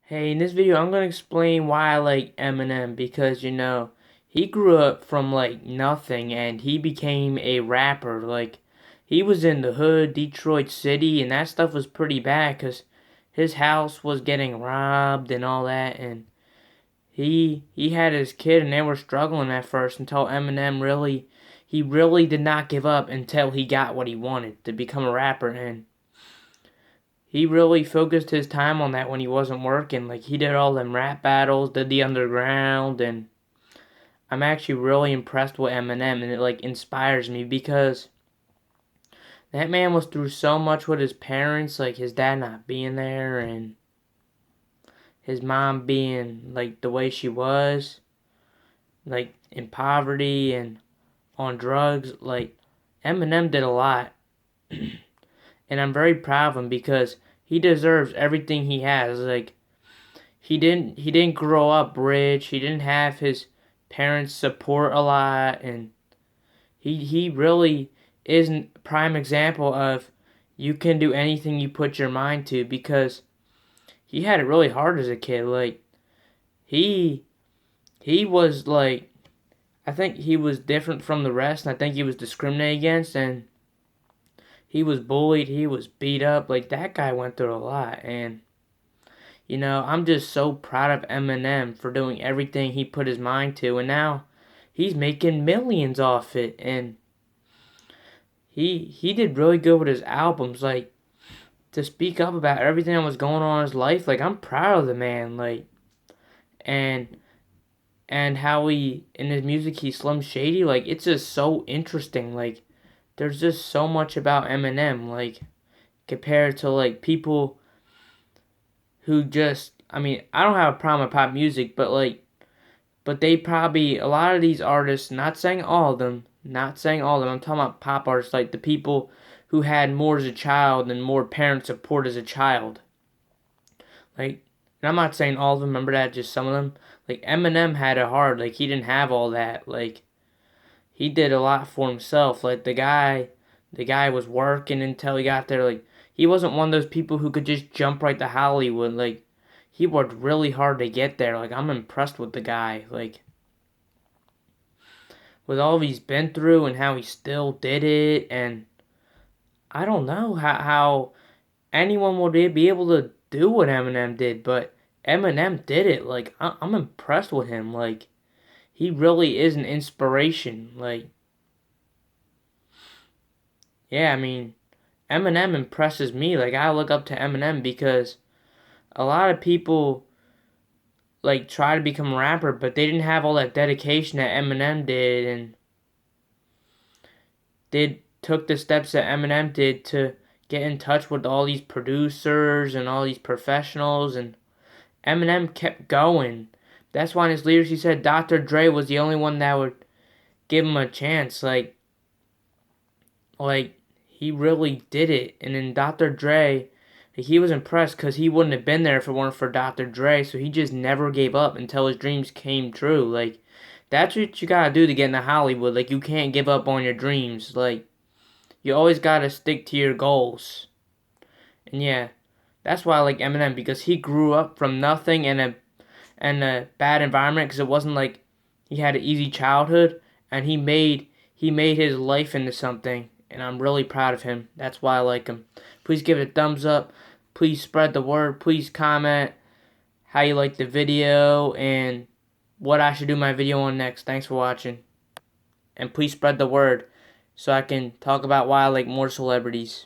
Hey, in this video, I'm gonna explain why I like Eminem because, he grew up from like nothing and he became a rapper. Like, he was in the hood, Detroit City, and that stuff was pretty bad because his house was getting robbed and all that. And he had his kid and they were struggling at first until he really did not give up until he got what he wanted to become a rapper. And he really focused his time on that when he wasn't working. Like, he did all them rap battles, did the underground, and I'm actually really impressed with Eminem, and it like inspires me because that man was through so much with his parents, like his dad not being there and his mom being like the way she was, like in poverty and on drugs. Like, Eminem did a lot, and I'm very proud of him because he deserves everything he has. Like, he didn't grow up rich. He didn't have his parents support a lot, and he really is a prime example of you can do anything you put your mind to because he had it really hard as a kid. Like, he he was like, I think he was different from the rest, and I think he was discriminated against, and he was bullied, he was beat up. Like, that guy went through a lot, and I'm just so proud of Eminem for doing everything he put his mind to, and now he's making millions off it, and he did really good with his albums, like, to speak up about everything that was going on in his life. Like, I'm proud of the man, like, and how he in his music he's Slim Shady. Like, it's just so interesting. Like, there's just so much about Eminem, like, compared to like people who just, I mean, I don't have a problem with pop music, but like, but they probably, a lot of these artists, not saying all of them, not saying all of them, I'm talking about pop artists, like the people who had more as a child and more parent support as a child. Like, and I'm not saying all of them, remember that, just some of them. Like, Eminem had it hard, like, he didn't have all that. Like, he did a lot for himself. Like, the guy was working until he got there. Like, he wasn't one of those people who could just jump right to Hollywood. Like, he worked really hard to get there. Like, I'm impressed with the guy. Like, with all he's been through and how he still did it. And I don't know how anyone would be able to do what Eminem did, but Eminem did it. Like, I'm impressed with him. Like, he really is an inspiration. Like, yeah, I mean, Eminem impresses me. Like, I look up to Eminem because a lot of people like try to become a rapper, but they didn't have all that dedication that Eminem did, and did took the steps that Eminem did to get in touch with all these producers and all these professionals, and Eminem kept going. That's why in his lyrics he said Dr. Dre was the only one that would give him a chance. Like he really did it. And then Dr. Dre, he was impressed because he wouldn't have been there if it weren't for Dr. Dre. So he just never gave up until his dreams came true. Like, that's what you gotta do to get into Hollywood. Like, you can't give up on your dreams. Like, you always gotta stick to your goals. And yeah, that's why I like Eminem because he grew up from nothing and a bad environment because it wasn't like he had an easy childhood, and he made his life into something, and I'm really proud of him. That's why I like him. Please give it a thumbs up. Please spread the word. Please comment how you like the video and what I should do my video on next. Thanks for watching. And please spread the word so I can talk about why I like more celebrities.